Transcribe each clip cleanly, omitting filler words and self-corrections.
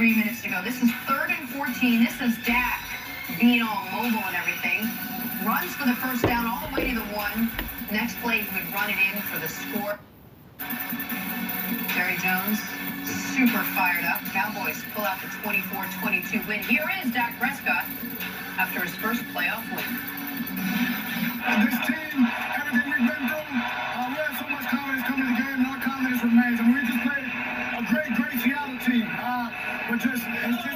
3 minutes to go. This is 3rd and 14. This is Dak being all mobile and everything. Runs for the first down all the way to the 1. Next play, he would run it in for the score. Jerry Jones, super fired up. Cowboys pull out the 24-22 win. Here is Dak Prescott after his first playoff win. This team, everything we've been through, we had so much confidence coming to the game, and our confidence remains. And we just played a great Seattle team. But it's just honestly,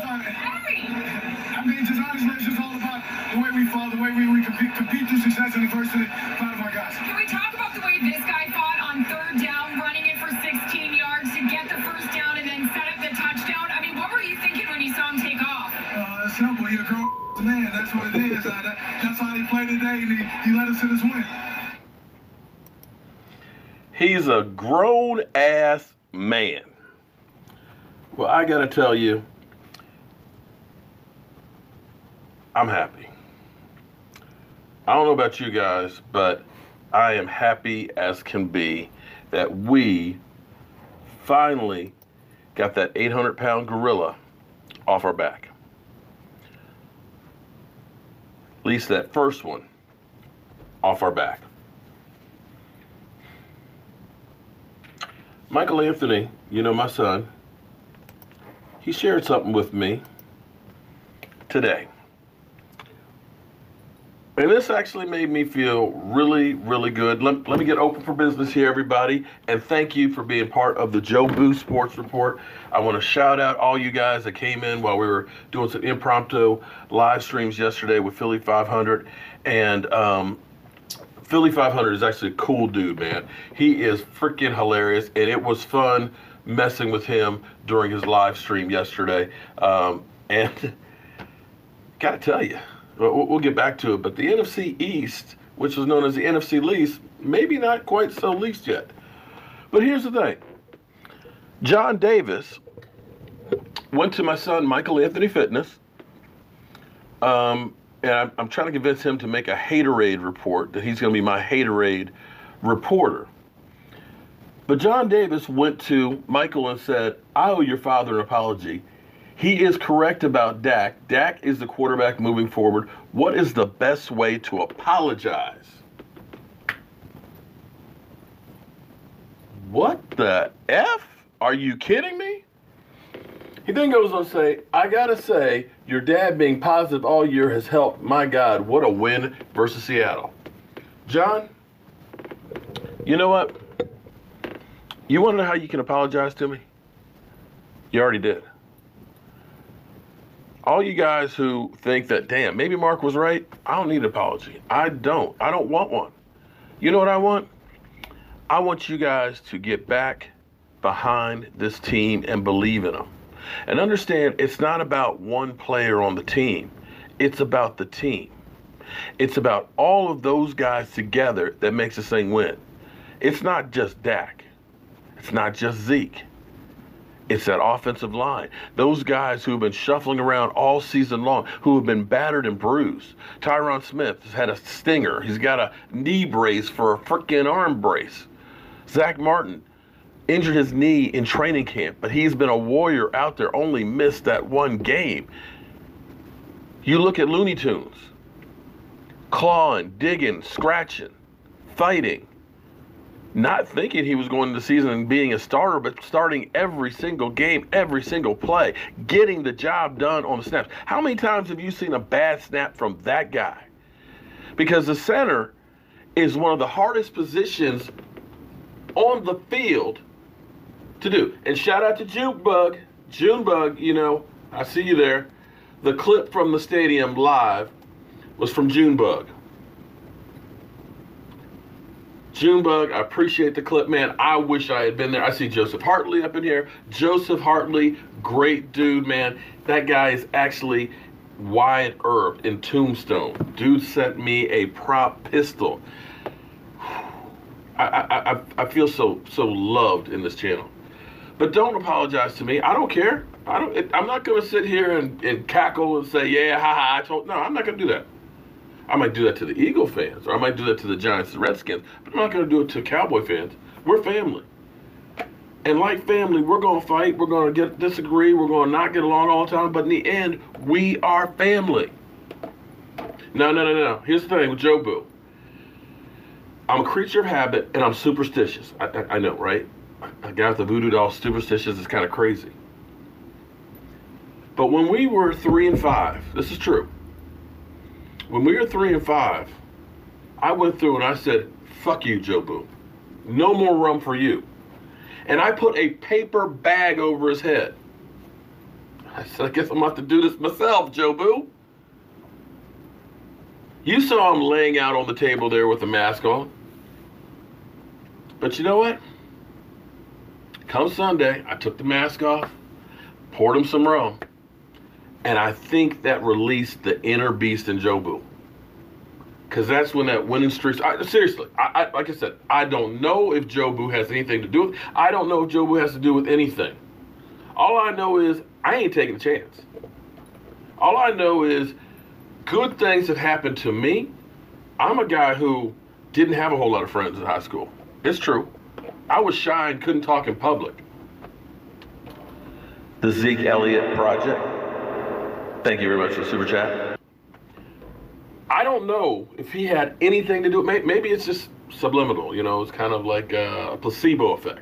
it's just all about the way we fought, the way we compete through success and adversity. Proud of our guys. Can we talk about the way this guy fought on 3rd down, running it for 16 yards to get the first down and then set up the touchdown? I mean, what were you thinking when you saw him take off? It's simple. You're a grown man. That's what it is. That's how he played today, and he let us in his win. He's a grown-ass man. Well, I got to tell you, I'm happy. I don't know about you guys, but I am happy as can be that we finally got that 800-pound gorilla off our back. At least that first one off our back. Michael Anthony, you know, my son, he shared something with me today. And this actually made me feel really, really good. Let me get open for business here, everybody. And thank you for being part of the Joe Boo Sports Report. I want to shout out all you guys that came in while we were doing some impromptu live streams yesterday with Philly 500. And Philly 500 is actually a cool dude, man. He is freaking hilarious. And it was fun messing with him during his live stream yesterday. And got to tell you, we'll get back to it, but the NFC East, which was known as the NFC least, maybe not quite so least yet. But here's the thing. John Davis went to my son, Michael Anthony Fitness, and I'm trying to convince him to make a haterade report, that he's going to be my haterade reporter. But John Davis went to Michael and said, I owe your father an apology. He is correct about Dak. Dak is the quarterback moving forward. What is the best way to apologize? What the F? Are you kidding me? He then goes on to say, I gotta say, your dad being positive all year has helped. My God, what a win versus Seattle. John, you know what? You wanna know how you can apologize to me? You already did. All you guys who think that, damn, maybe Mark was right, I don't need an apology. I don't want one. You know what I want? I want you guys to get back behind this team and believe in them. And understand, it's not about one player on the team. It's about the team. It's about all of those guys together that makes this thing win. It's not just Dak. It's not just Zeke. It's that offensive line. Those guys who have been shuffling around all season long, who have been battered and bruised. Tyron Smith has had a stinger. He's got a knee brace for a freaking arm brace. Zach Martin injured his knee in training camp, but he's been a warrior out there, only missed that one game. You look at Looney Tunes. Clawing, digging, scratching, fighting. Not thinking he was going into the season and being a starter, but starting every single game, every single play, getting the job done on the snaps. How many times have you seen a bad snap from that guy? Because the center is one of the hardest positions on the field to do. And shout out to Junebug. Junebug, you know, I see you there. The clip from the stadium live was from Junebug. Junebug, I appreciate the clip, man. I wish I had been there. I see Joseph Hartley up in here. Joseph Hartley, great dude, man. That guy is actually Wyatt Earp in Tombstone. Dude sent me a prop pistol. I feel so loved in this channel. But don't apologize to me. I don't care. I'm not going to sit here and cackle and say, yeah, haha, I told. No, I'm not going to do that. I might do that to the Eagle fans, or I might do that to the Giants and Redskins, but I'm not going to do it to Cowboy fans. We're family. And like family, we're going to fight. We're going to disagree. We're going to not get along all the time. But in the end, we are family. No. Here's the thing with Joe Boo. I'm a creature of habit, and I'm superstitious. I know, right? A guy with the voodoo doll superstitious is kind of crazy. But when we were 3 and 5, this is true. When we were 3 and 5, I went through and I said, fuck you, Joe Boo. No more rum for you. And I put a paper bag over his head. I said, I guess I'm about to do this myself, Joe Boo. You saw him laying out on the table there with the mask on. But you know what? Come Sunday, I took the mask off, poured him some rum, and I think that released the inner beast in Joe Boo. Because that's when that winning streak, seriously, like I said, I don't know if Joe Boo has anything to do with it. I don't know if Joe Boo has to do with anything. All I know is I ain't taking a chance. All I know is good things have happened to me. I'm a guy who didn't have a whole lot of friends in high school. It's true. I was shy and couldn't talk in public. The Zeke Elliott Project. Thank you very much for the super chat. I don't know if he had anything to do with it. Maybe it's just subliminal, you know, it's kind of like a placebo effect.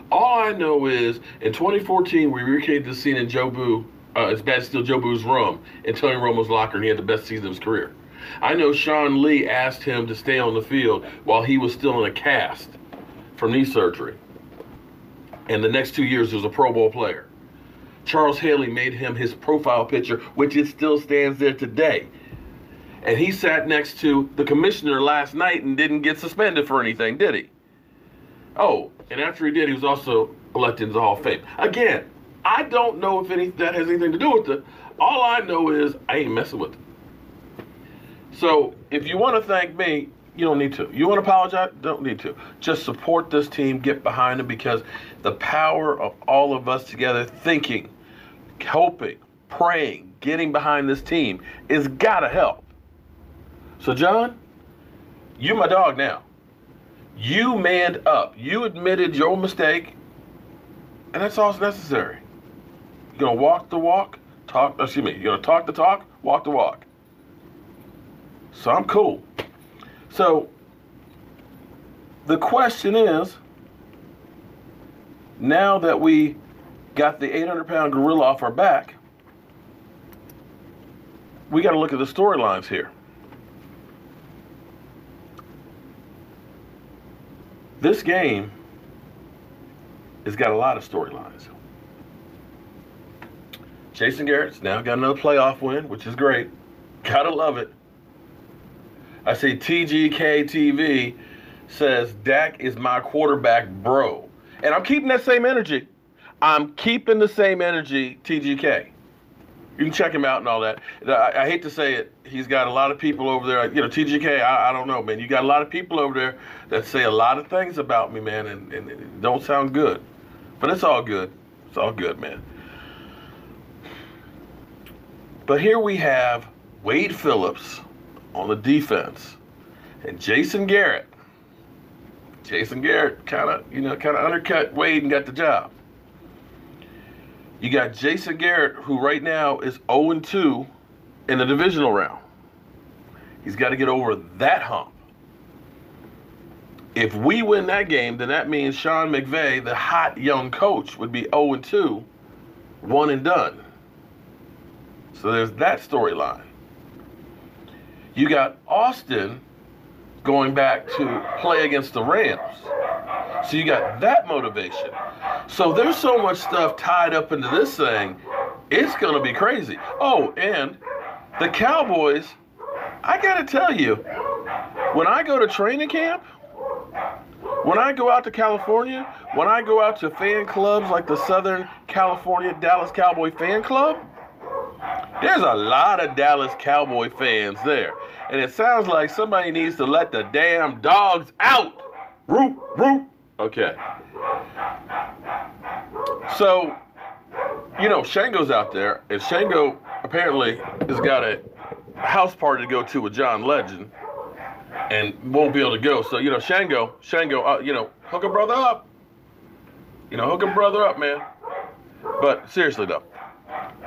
All I know is in 2014, we recreated the scene in Joe Boo, It's Bad Steal Joe Boo's Room in Tony Romo's locker, and he had the best season of his career. I know Sean Lee asked him to stay on the field while he was still in a cast for knee surgery. And the next 2 years, he was a Pro Bowl player. Charles Haley made him his profile picture, which it still stands there today. And he sat next to the commissioner last night and didn't get suspended for anything, did he? Oh, and after he did, he was also elected into the Hall of Fame. Again, I don't know if that has anything to do with it. All I know is I ain't messing with it. So if you want to thank me, you don't need to. You want to apologize? Don't need to. Just support this team, get behind them, because the power of all of us together thinking, hoping, praying, getting behind this team is gotta help. So John, you my dog now. You manned up. You admitted your mistake, and that's all that's necessary. You're gonna walk the walk, you're gonna talk the talk, walk the walk. So I'm cool. So the question is, now that we got the 800-pound gorilla off our back, we got to look at the storylines here. This game has got a lot of storylines. Jason Garrett's now got another playoff win, which is great. Gotta love it. I see TGK TV says, Dak is my quarterback, bro. And I'm keeping that same energy. I'm keeping the same energy, TGK. You can check him out and all that. I hate to say it. He's got a lot of people over there. You know, TGK, I don't know, man. You got a lot of people over there that say a lot of things about me, man, and it don't sound good. But it's all good. It's all good, man. But here we have Wade Phillips on the defense, and Jason Garrett. Jason Garrett kind of undercut Wade and got the job. You got Jason Garrett, who right now is 0-2 in the divisional round. He's got to get over that hump. If we win that game, then that means Sean McVay, the hot young coach, would be 0-2, one and done. So there's that storyline. You got Austin going back to play against the Rams. So you got that motivation. So there's so much stuff tied up into this thing, it's going to be crazy. Oh, and the Cowboys, I got to tell you, when I go to training camp, when I go out to California, when I go out to fan clubs like the Southern California Dallas Cowboy Fan Club, there's a lot of Dallas Cowboy fans there. And it sounds like somebody needs to let the damn dogs out. Roop, roop. Okay. So, you know, Shango's out there, and Shango apparently has got a house party to go to with John Legend and won't be able to go. So, you know, Shango, hook a brother up. Hook a brother up, man. But seriously, though,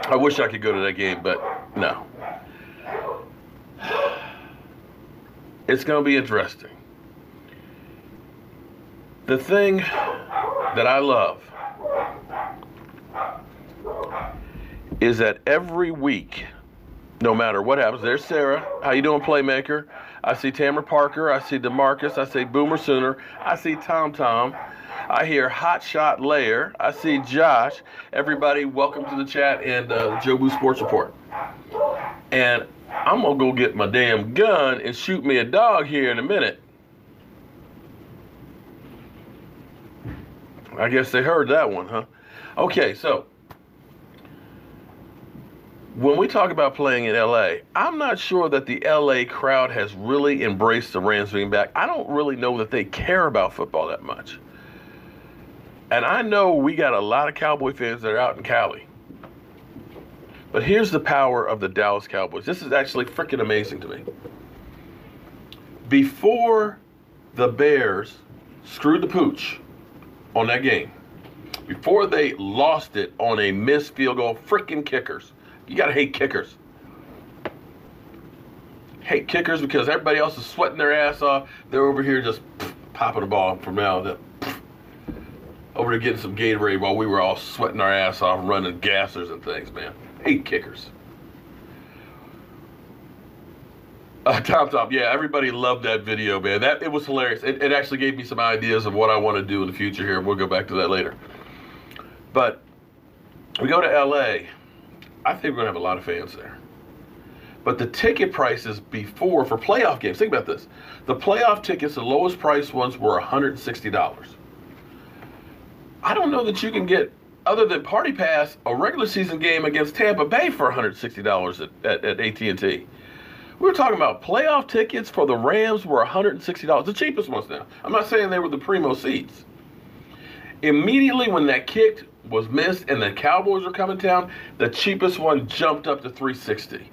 I wish I could go to that game, but no. It's going to be interesting. The thing that I love is that every week, no matter what happens, there's Sarah. How you doing, Playmaker? I see Tamara Parker. I see DeMarcus. I see Boomer Sooner. I see Tom Tom. I hear Hot Shot Layer. I see Josh. Everybody, welcome to the chat and Jobu Sports Report. And I'm going to go get my damn gun and shoot me a dog here in a minute. I guess they heard that one, huh? Okay, so when we talk about playing in LA, I'm not sure that the LA crowd has really embraced the Rams being back. I don't really know that they care about football that much. And I know we got a lot of Cowboy fans that are out in Cali. But here's the power of the Dallas Cowboys. This is actually freaking amazing to me. Before the Bears screwed the pooch on that game, before they lost it on a missed field goal, freaking kickers. You got to hate kickers. Hate kickers because everybody else is sweating their ass off. They're over here just popping the ball from now to over there getting some Gatorade while we were all sweating our ass off running gassers and things, man. Hate kickers. Top. Yeah, everybody loved that video, man. It was hilarious. It actually gave me some ideas of what I want to do in the future here. We'll go back to that later. But we go to LA. I think we're going to have a lot of fans there. But the ticket prices before for playoff games, think about this. The playoff tickets, the lowest priced ones were $160. I don't know that you can get, other than Party Pass, a regular season game against Tampa Bay for $160 at AT&T. We were talking about playoff tickets for the Rams were $160, the cheapest ones now. I'm not saying they were the primo seats. Immediately when that kick was missed and the Cowboys were coming down, the cheapest one jumped up to $360.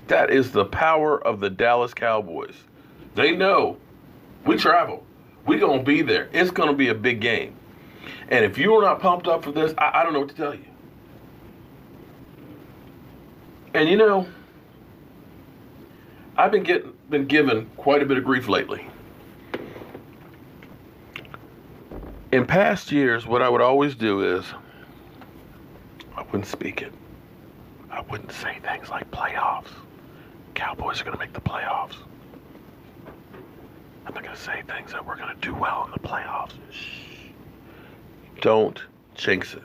That is the power of the Dallas Cowboys. They know we travel. We're going to be there. It's going to be a big game. And if you are not pumped up for this, I don't know what to tell you. And I've been given quite a bit of grief lately. In past years, what I would always do is I wouldn't speak it. I wouldn't say things like playoffs. Cowboys are going to make the playoffs. I'm not going to say things that we're going to do well in the playoffs. Shh. Don't jinx it.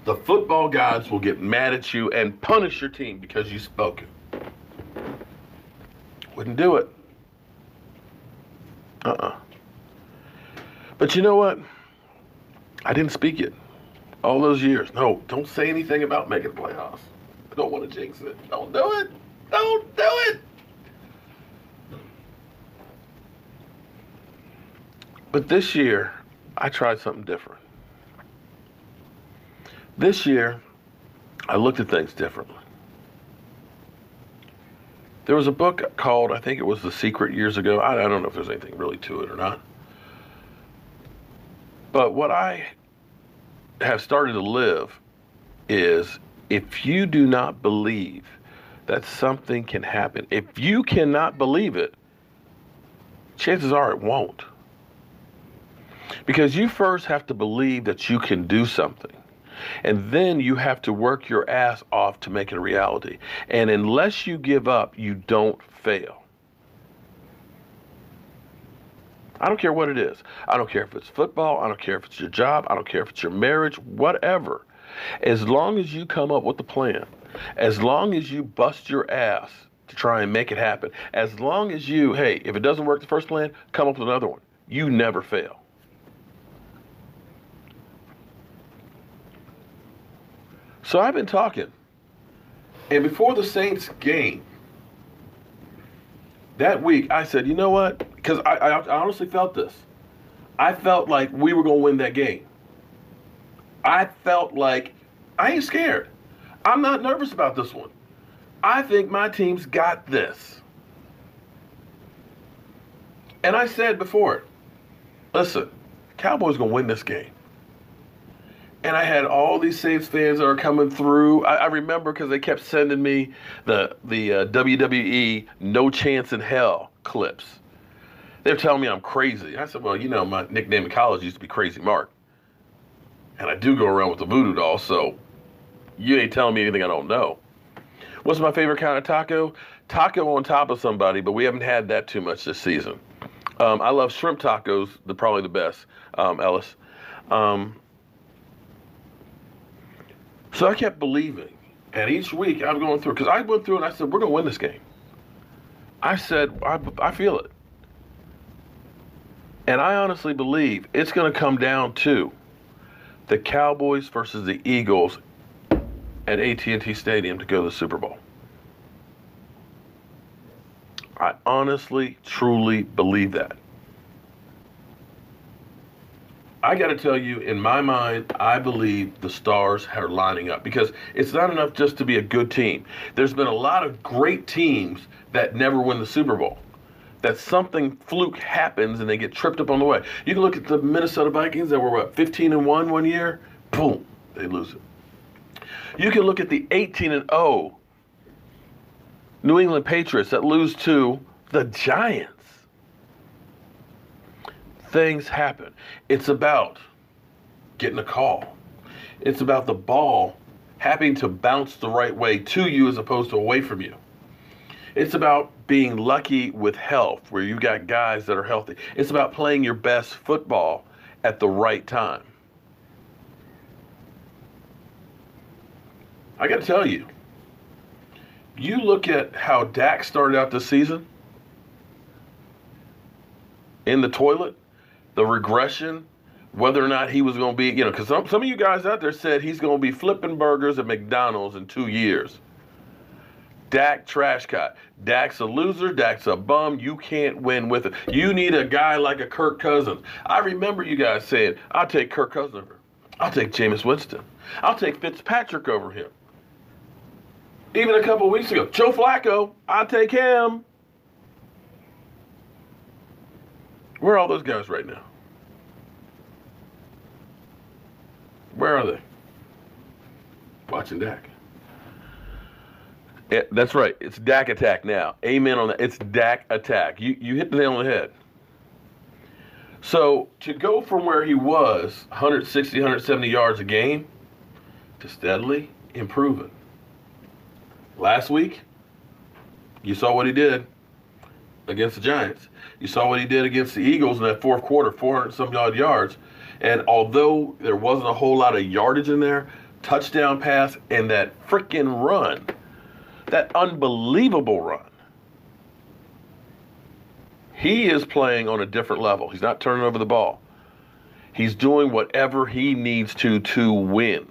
The football gods will get mad at you and punish your team because you spoke it. Wouldn't do it. But you know what? I didn't speak it all those years. No, don't say anything about making the playoffs. I don't want to jinx it. Don't do it. Don't do it. But this year, I tried something different. This year, I looked at things differently. There was a book called, I think it was The Secret years ago. I don't know if there's anything really to it or not. But what I have started to live is if you do not believe that something can happen, if you cannot believe it, chances are it won't. Because you first have to believe that you can do something. And then you have to work your ass off to make it a reality. And unless you give up, you don't fail. I don't care what it is. I don't care if it's football. I don't care if it's your job. I don't care if it's your marriage, whatever. As long as you come up with a plan, as long as you bust your ass to try and make it happen, as long as you, hey, if it doesn't work the first plan, come up with another one. You never fail. So I've been talking. And before the Saints game, that week, I said, you know what? Because I honestly felt this. I felt like we were going to win that game. I felt like I ain't scared. I'm not nervous about this one. I think my team's got this. And I said before, listen, Cowboys going to win this game. And I had all these Saints fans that are coming through. I remember because they kept sending me the WWE No Chance in Hell clips. They were telling me I'm crazy. I said, well, you know, my nickname in college used to be Crazy Mark. And I do go around with the voodoo doll, so you ain't telling me anything I don't know. What's my favorite kind of taco? Taco on top of somebody, but we haven't had that too much this season. I love shrimp tacos. They're probably the best, Ellis. So I kept believing. And each week I'm going through, because I went through and I said, we're going to win this game. I said, I feel it. And I honestly believe it's going to come down to the Cowboys versus the Eagles at AT&T Stadium to go to the Super Bowl. I honestly, truly believe that. I got to tell you, in my mind, I believe the stars are lining up because it's not enough just to be a good team. There's been a lot of great teams that never win the Super Bowl. That something fluke happens and they get tripped up on the way. You can look at the Minnesota Vikings that were, 15-1 one year? Boom, they lose it. You can look at the 18-0 New England Patriots that lose to the Giants. Things happen. It's about getting a call. It's about the ball having to bounce the right way to you as opposed to away from you. It's about being lucky with health, where you got guys that are healthy. It's about playing your best football at the right time. I got to tell you, you look at how Dak started out this season in the toilet, the regression, whether or not he was going to be, because some of you guys out there said he's going to be flipping burgers at McDonald's in 2 years. Dak trash cut. Dak's a loser. Dak's a bum. You can't win with it. You need a guy like a Kirk Cousins. I remember you guys saying, I'll take Kirk Cousins over. I'll take Jameis Winston. I'll take Fitzpatrick over him. Even a couple of weeks ago, Joe Flacco, I'll take him. Where are all those guys right now? Where are they? Watching Dak. Yeah, that's right. It's Dak attack now. Amen on that. It's Dak attack. You hit the nail on the head. So to go from where he was, 160, 170 yards a game, to steadily improving. Last week, you saw what he did against the Giants. You saw what he did against the Eagles in that fourth quarter, 400-some odd yards. And although there wasn't a whole lot of yardage in there, touchdown pass and that freaking run, that unbelievable run, he is playing on a different level. He's not turning over the ball. He's doing whatever he needs to win.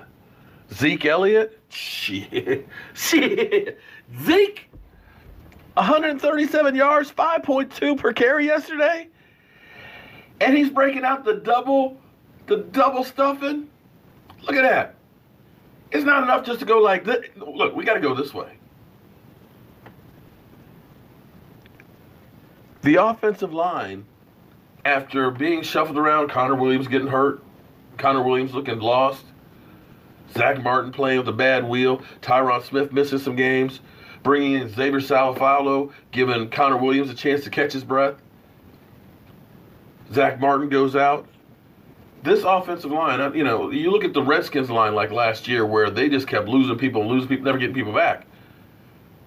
Zeke Elliott? Shit. Zeke? 137 yards, 5.2 per carry yesterday? And he's breaking out the double stuffing? Look at that. It's not enough just to go like this. Look, we got to go this way. The offensive line, after being shuffled around, Connor Williams getting hurt, Connor Williams looking lost, Zach Martin playing with a bad wheel, Tyron Smith missing some games, bringing in Xavier Salafalo, giving Connor Williams a chance to catch his breath. Zach Martin goes out. This offensive line, you look at the Redskins line like last year where they just kept losing people, never getting people back.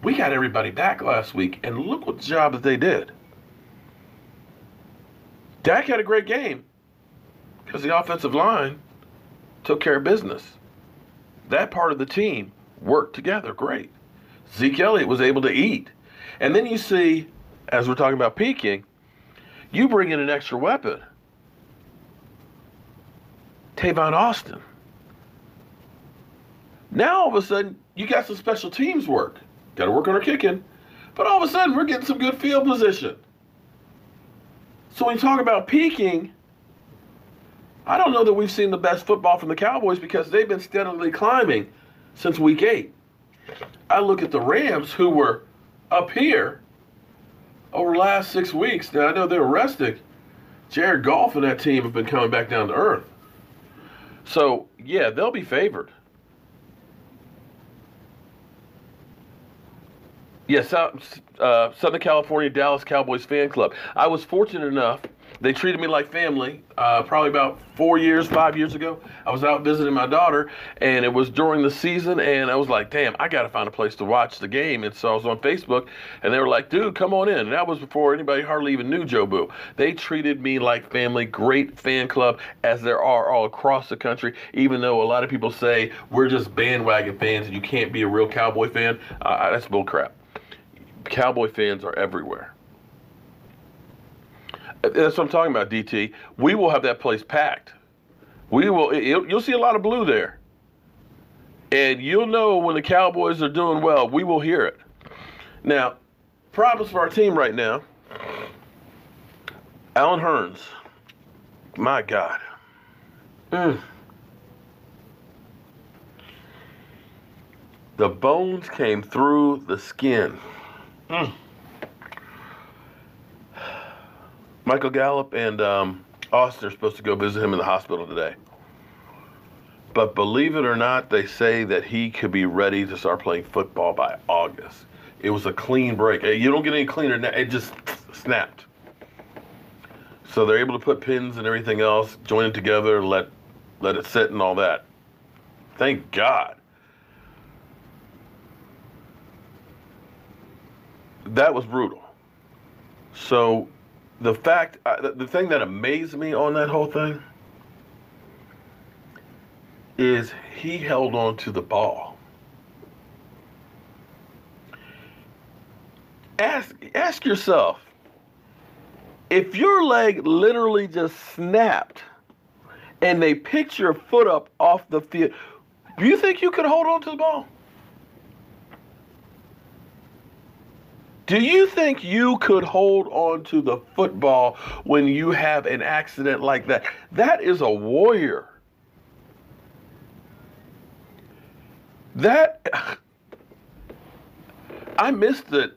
We got everybody back last week, and look what the job that they did. Dak had a great game because the offensive line took care of business. That part of the team worked together great. Zeke Elliott was able to eat. And then you see, as we're talking about peaking, you bring in an extra weapon. Tavon Austin. Now all of a sudden, you got some special teams work. Got to work on our kicking. But all of a sudden, we're getting some good field position. So when you talk about peaking, I don't know that we've seen the best football from the Cowboys because they've been steadily climbing since week 8. I look at the Rams, who were up here over the last 6 weeks. Now, I know they were resting, Jared Goff and that team have been coming back down to earth. So, yeah, they'll be favored. Yes, Southern California Dallas Cowboys fan club. I was fortunate enough. They treated me like family. Probably about 5 years ago, I was out visiting my daughter, and it was during the season, and I was like, damn, I got to find a place to watch the game. And so I was on Facebook, and they were like, dude, come on in. And that was before anybody hardly even knew Joe Boo. They treated me like family, great fan club, as there are all across the country, even though a lot of people say we're just bandwagon fans and you can't be a real Cowboy fan. That's bull crap. Cowboy fans are everywhere. That's what I'm talking about, DT. We will have that place packed. You'll see a lot of blue there. And you'll know when the Cowboys are doing well. We will hear it. Now, problems for our team right now. Allen Hurns. My God. The bones came through the skin. Michael Gallup and Austin are supposed to go visit him in the hospital today. But believe it or not, they say that he could be ready to start playing football by August. It was a clean break. You don't get any cleaner than that. It just snapped. So they're able to put pins and everything else, join it together, let it sit and all that. Thank God. That was brutal. So the thing that amazed me on that whole thing is he held on to the ball. Ask yourself, if your leg literally just snapped and they picked your foot up off the field, do you think you could hold on to the ball? Do you think you could hold on to the football when you have an accident like that? That is a warrior. I missed it.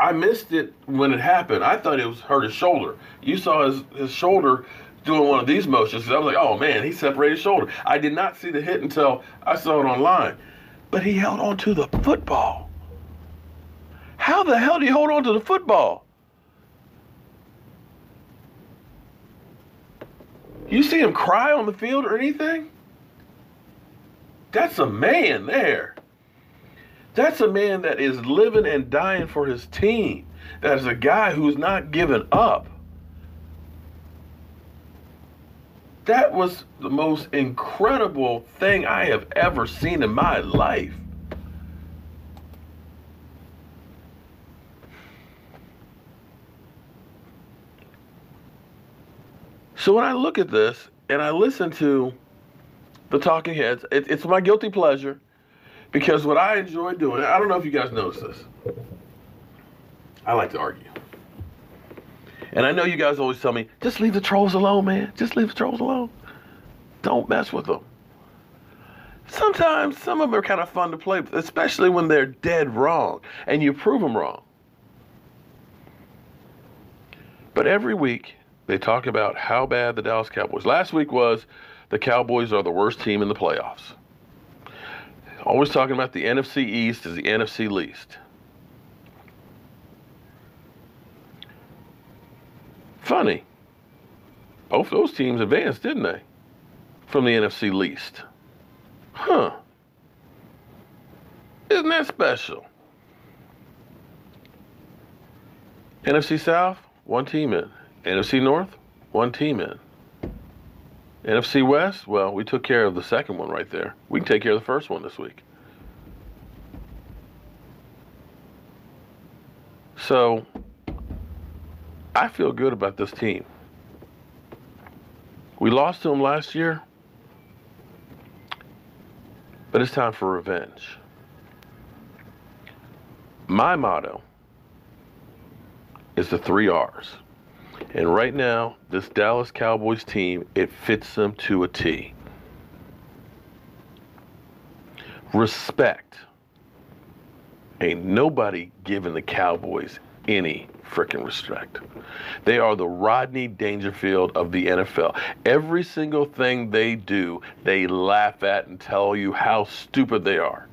I missed it when it happened. I thought it was hurt his shoulder. You saw his shoulder doing one of these motions. I was like, oh man, he separated his shoulder. I did not see the hit until I saw it online. But he held on to the football. How the hell do you hold on to the football? You see him cry on the field or anything? That's a man there. That's a man that is living and dying for his team. That is a guy who's not giving up. That was the most incredible thing I have ever seen in my life. So when I look at this and I listen to the talking heads, it's my guilty pleasure because what I enjoy doing, I don't know if you guys notice this. I like to argue. And I know you guys always tell me, just leave the trolls alone, man. Just leave the trolls alone. Don't mess with them. Sometimes some of them are kind of fun to play with, especially when they're dead wrong and you prove them wrong. But every week, they talk about how bad the Dallas Cowboys. Last week was the Cowboys are the worst team in the playoffs. Always talking about the NFC East is the NFC least. Funny. Both those teams advanced, didn't they? From the NFC least. Huh. Isn't that special? NFC South, one team in. NFC North, one team in. NFC West, well, we took care of the second one right there. We can take care of the first one this week. So, I feel good about this team. We lost to them last year, but it's time for revenge. My motto is the 3 R's. And right now, this Dallas Cowboys team, it fits them to a T. Respect. Ain't nobody giving the Cowboys any freaking respect. They are the Rodney Dangerfield of the NFL. Every single thing they do, they laugh at and tell you how stupid they are,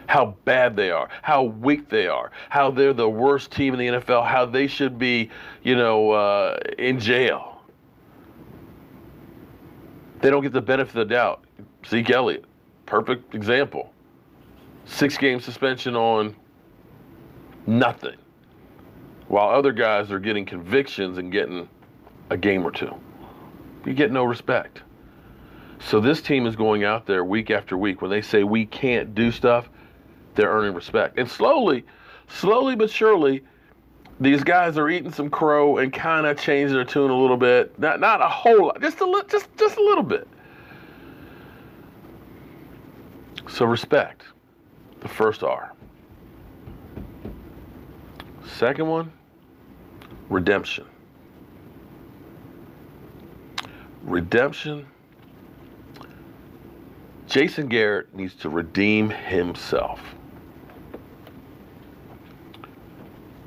how bad they are, how weak they are, how they're the worst team in the NFL, how they should be, in jail. They don't get the benefit of the doubt. Zeke Elliott, perfect example. 6-game suspension on nothing, while other guys are getting convictions and getting a game or two. You get no respect. So this team is going out there week after week. When they say we can't do stuff, they're earning respect. And slowly but surely, these guys are eating some crow and kind of changing their tune a little bit. Not a whole lot, just a little bit. So respect, the first R. Second one, redemption. Redemption. Jason Garrett needs to redeem himself.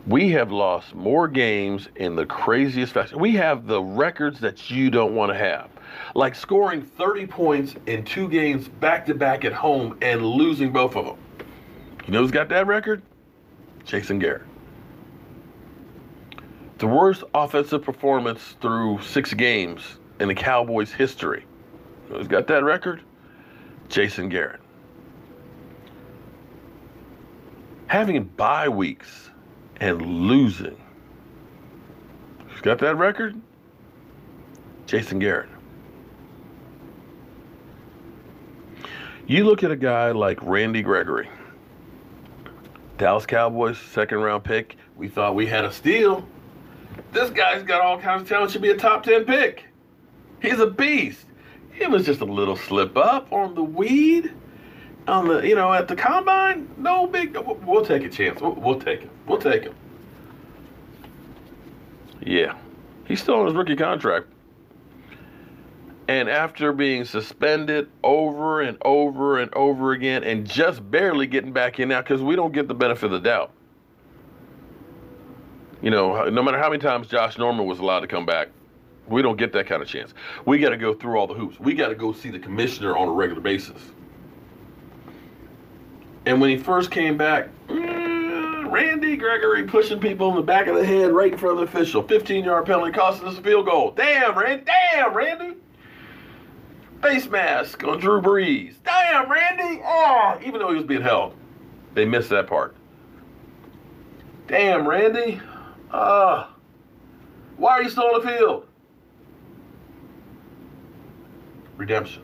We have lost more games in the craziest fashion. We have the records that you don't want to have. Like scoring 30 points in 2 games back-to-back at home and losing both of them. You know who's got that record? Jason Garrett. The worst offensive performance through 6 games in the Cowboys' history. You know who's got that record? Jason Garrett. Having bye weeks and losing. Who's got that record? Jason Garrett. You look at a guy like Randy Gregory, Dallas Cowboys, 2nd-round pick. We thought we had a steal. This guy's got all kinds of talent. Should be a top 10 pick. He's a beast. It was just a little slip up on the weed, on the at the combine. No big. We'll take a chance. We'll take him. We'll take him. Yeah, he's still on his rookie contract. And after being suspended over and over and over again, and just barely getting back in now, because we don't get the benefit of the doubt. No matter how many times Josh Norman was allowed to come back, we don't get that kind of chance. We got to go through all the hoops. We got to go see the commissioner on a regular basis. And when he first came back, Randy Gregory pushing people in the back of the head right in front of the official. 15-yard penalty costing us a field goal. Damn, Randy. Face mask on Drew Brees. Damn, Randy. Oh, even though he was being held. They missed that part. Damn, Randy. Why are you still on the field? Redemption.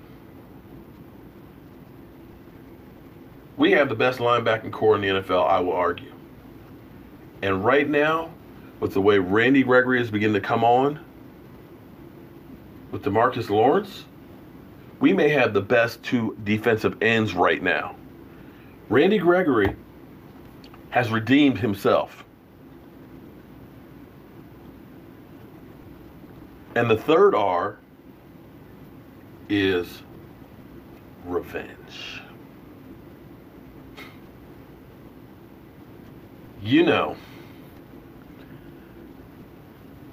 We have the best linebacking core in the NFL, I will argue. And right now, with the way Randy Gregory is beginning to come on, with DeMarcus Lawrence, we may have the best 2 defensive ends right now. Randy Gregory has redeemed himself. And the third R is revenge.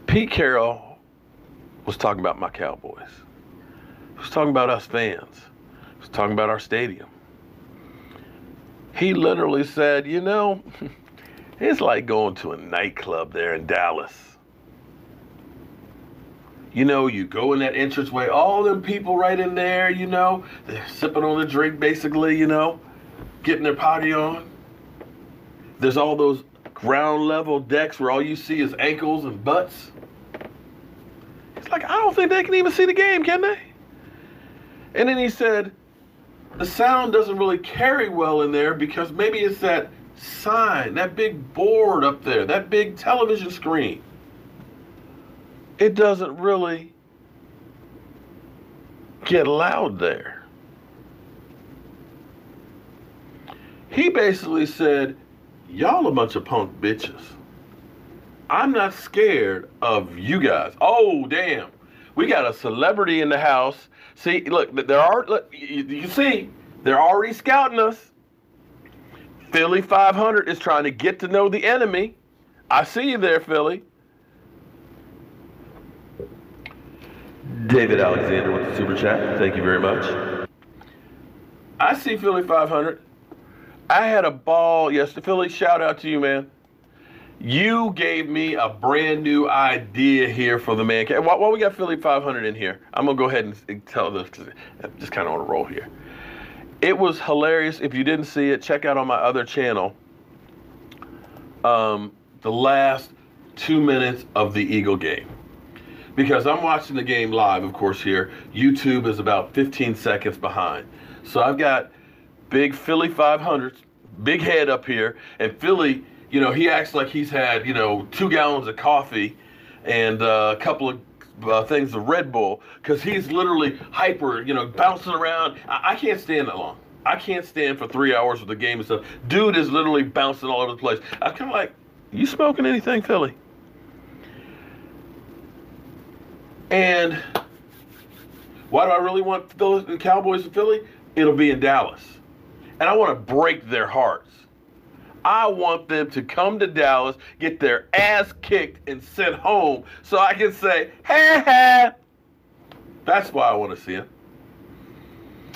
Pete Carroll was talking about my Cowboys. He was talking about us fans. He was talking about our stadium. He literally said, it's like going to a nightclub there in Dallas. You go in that entranceway, all them people right in there, they're sipping on a drink basically, getting their potty on. There's all those ground level decks where all you see is ankles and butts. It's like, I don't think they can even see the game, can they? And then he said, the sound doesn't really carry well in there because maybe it's that sign, that big board up there, that big television screen. It doesn't really get loud there. He basically said, y'all a bunch of punk bitches. I'm not scared of you guys. Oh, damn. We got a celebrity in the house. See, look, you see, they're already scouting us. Philly 500 is trying to get to know the enemy. I see you there, Philly. David Alexander with the Super Chat. Thank you very much. I see Philly 500. I had a ball yesterday. Philly, shout out to you, man. You gave me a brand new idea here for the man cave. While we got Philly 500 in here, I'm going to go ahead and tell this because I'm just kind of on a roll here. It was hilarious. If you didn't see it, check out on my other channel the last 2 minutes of the Eagle game. Because I'm watching the game live, of course, here. YouTube is about 15 seconds behind. So I've got big Philly 500s, big head up here, and Philly, you know, he acts like he's had, you know, 2 gallons of coffee and a couple of things of Red Bull, because he's literally hyper, you know, bouncing around. I can't stand that long. I can't stand for 3 hours with the game and stuff. Dude is literally bouncing all over the place. I'm kind of like, you smoking anything, Philly? And why do I really want the Cowboys in Philly? It'll be in Dallas. And I want to break their hearts. I want them to come to Dallas, get their ass kicked and sent home so I can say, ha ha. That's why I want to see it.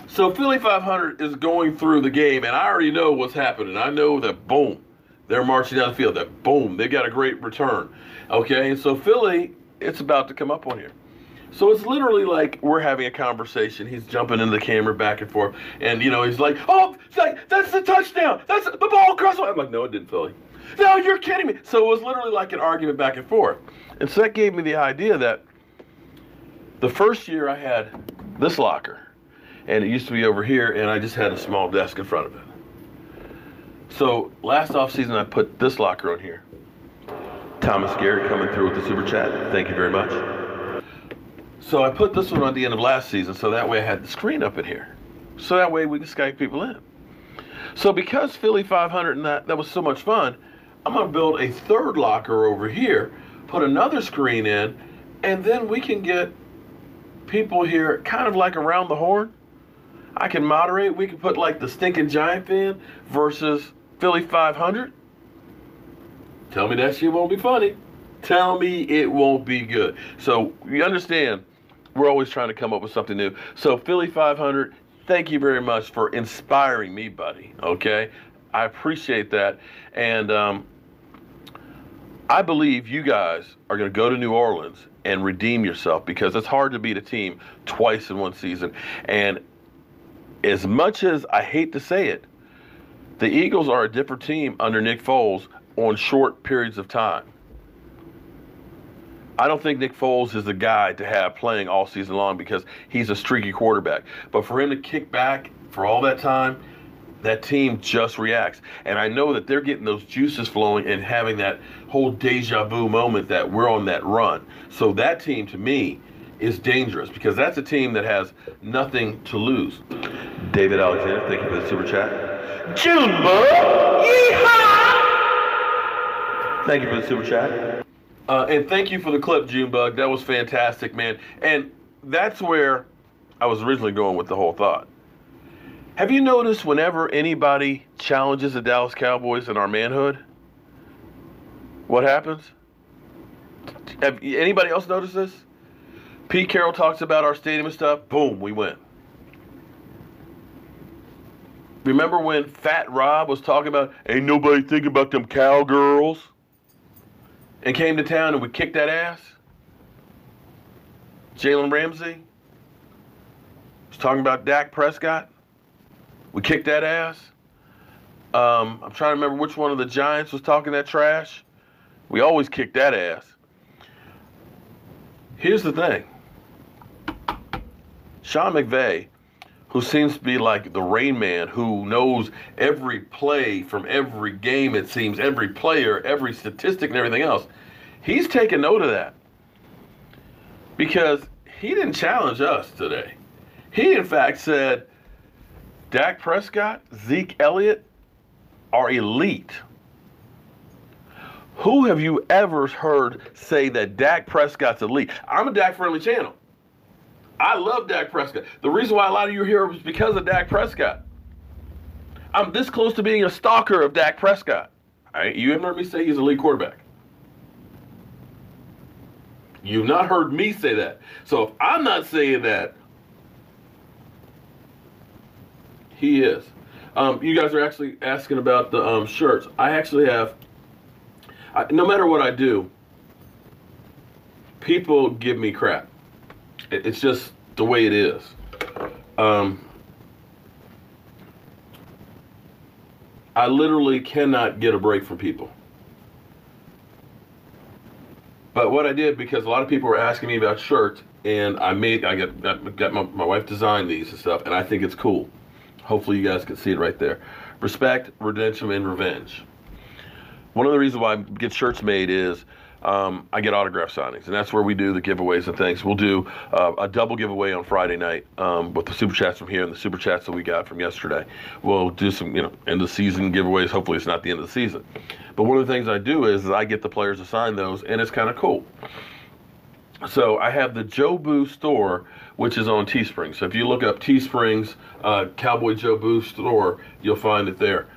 So Philly 500 is going through the game, and I already know what's happening. I know that, boom, they're marching down the field. That, boom, they got a great return. Okay, and so Philly, it's about to come up on here. So it's literally like we're having a conversation. He's jumping into the camera back and forth. And, you know, he's like, oh, it's like, that's the touchdown. That's the ball across the line. I'm like, no, it didn't, Philly. No, you're kidding me. So it was literally like an argument back and forth. And so that gave me the idea that the first year I had this locker. And it used to be over here, and I just had a small desk in front of it. So last offseason, I put this locker on here. Thomas Garrett coming through with the Super Chat. Thank you very much. So I put this one on the end of last season, so that way I had the screen up in here. So that way we can Skype people in. So because Philly 500 and that was so much fun, I'm going to build a third locker over here, put another screen in, and then we can get people here kind of like around the horn. I can moderate. We can put like the stinking Giant fan versus Philly 500. Tell me that shit won't be funny. Tell me it won't be good. So you understand, we're always trying to come up with something new. So Philly 500, thank you very much for inspiring me, buddy. Okay? I appreciate that. And I believe you guys are going to go to New Orleans and redeem yourself, because it's hard to beat a team twice in one season. And as much as I hate to say it, the Eagles are a different team under Nick Foles on short periods of time. I don't think Nick Foles is the guy to have playing all season long because he's a streaky quarterback. But for him to kick back for all that time, that team just reacts. And I know that they're getting those juices flowing and having that whole deja vu moment that we're on that run. So that team, to me, is dangerous because that's a team that has nothing to lose. David Alexander, thank you for the Super Chat. Junebug, yeehaw! Thank you for the Super Chat. And thank you for the clip, Junebug. That was fantastic, man. And that's where I was originally going with the whole thought. Have you noticed whenever anybody challenges the Dallas Cowboys in our manhood, what happens? Have anybody else noticed this? Pete Carroll talks about our stadium and stuff. Boom, we win. Remember when Fat Rob was talking about, ain't nobody thinking about them cowgirls? And came to town and we kicked that ass? Jalen Ramsey was talking about Dak Prescott. We kicked that ass. I'm trying to remember which one of the Giants was talking that trash. We always kicked that ass. Here's the thing. Sean McVay, who seems to be like the Rain Man, who knows every play from every game, it seems, every player, every statistic and everything else, he's taken note of that. Because he didn't challenge us today. He, in fact, said Dak Prescott, Zeke Elliott are elite. Who have you ever heard say that Dak Prescott's elite? I'm a Dak-friendly channel. I love Dak Prescott. The reason why a lot of you are here is because of Dak Prescott. I'm this close to being a stalker of Dak Prescott. All right? You haven't heard me say he's a elite quarterback. You've not heard me say that. So if I'm not saying that, he is. You guys are actually asking about the shirts. I actually have, no matter what I do, people give me crap. It's just the way it is. I literally cannot get a break from people. But what I did, because a lot of people were asking me about shirts, and I got my wife designed these and stuff, and I think it's cool. Hopefully you guys can see it right there. Respect, redemption, and revenge. One of the reasons why I get shirts made is I get autograph signings, and that's where we do the giveaways and things. We'll do a double giveaway on Friday night with the super chats from here and the super chats that we got from yesterday. We'll do some, end of season giveaways. Hopefully it's not the end of the season. But one of the things I do is I get the players to sign those, and it's kind of cool. So I have the Joe Boo store, which is on Teespring. So if you look up Teespring's Cowboy Joe Boo store, you'll find it there.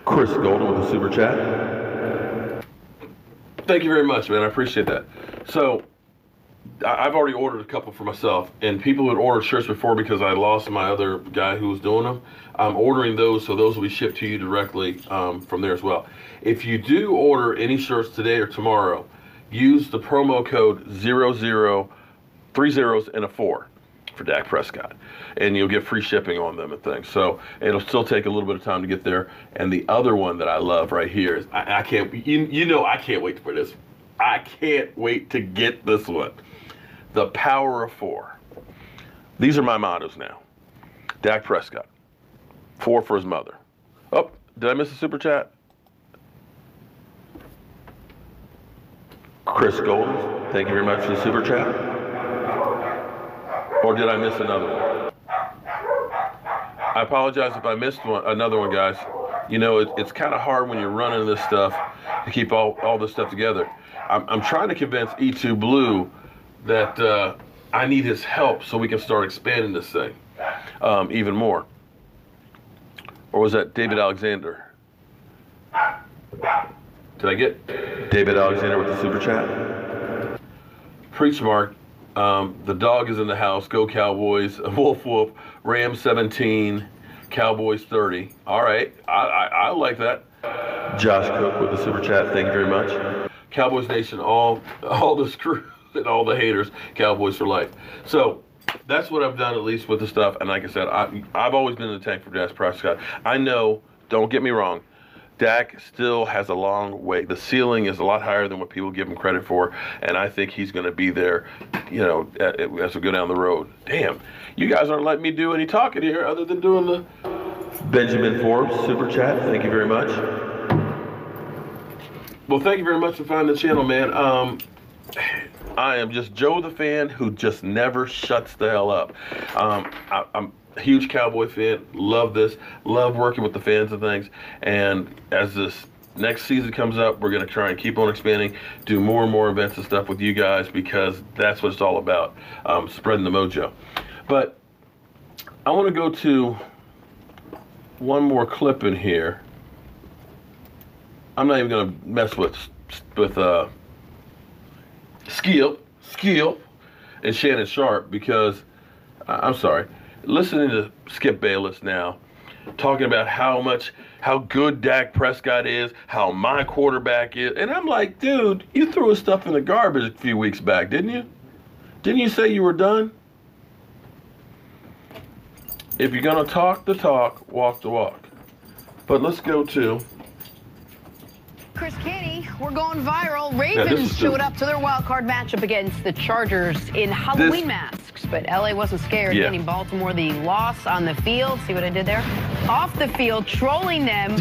Chris Golden with the super chat. Thank you very much, man. I appreciate that. So I've already ordered a couple for myself, and people who had ordered shirts before because I lost my other guy who was doing them, I'm ordering those, so those will be shipped to you directly from there as well. If you do order any shirts today or tomorrow, use the promo code 00, 3 zeros and a 4 for Dak Prescott, and you'll get free shipping on them and things. So it'll still take a little bit of time to get there. And the other one that I love right here is I can't, I can't wait for this. I can't wait to get this one. The Power of 4. These are my mottos now. Dak Prescott, 4 for his mother. Oh, did I miss a super chat? Chris Golden, thank you very much for the super chat. Or did I miss another one? I apologize if I missed another one, guys. It's kind of hard when you're running this stuff to keep all this stuff together. I'm trying to convince E2 Blue that I need his help so we can start expanding this thing even more. Or was that David Alexander? Did I get David Alexander with the super chat? Preach, Mark. The dog is in the house. Go Cowboys. Wolf Wolf. Rams 17. Cowboys 30. All right. I like that. Josh Cook with the super chat. Thank you very much. Cowboys Nation, all the screw and all the haters. Cowboys for life. So that's what I've done, at least with the stuff. And like I said, I've always been in the tank for Dak Prescott. I know, don't get me wrong, Dak still has a long way. The ceiling is a lot higher than what people give him credit for, and I think he's going to be there, as we go down the road. Damn, you guys aren't letting me do any talking here other than doing the Benjamin Forbes super chat. Thank you very much. Well, thank you very much for finding the channel, man. I am just Joe the fan who just never shuts the hell up. I'm a huge Cowboy fan, love this, love working with the fans and things, and as this next season comes up, we're going to try and keep on expanding, do more and more events and stuff with you guys, because that's what it's all about, spreading the mojo. But I want to go to one more clip in here. I'm not even going to mess with Skip and Shannon Sharp, because I'm sorry, listening to Skip Bayless now talking about how good Dak Prescott is, how my quarterback is, and I'm like, dude, you threw his stuff in the garbage a few weeks back, didn't you? Didn't you say you were done? If you're gonna talk the talk, walk the walk. But let's go to Chris Canty, we're going viral. Ravens showed up to their wild card matchup against the Chargers in Halloween masks, but LA wasn't scared. Yeah. Getting Baltimore the loss on the field. See what I did there? Off the field, trolling them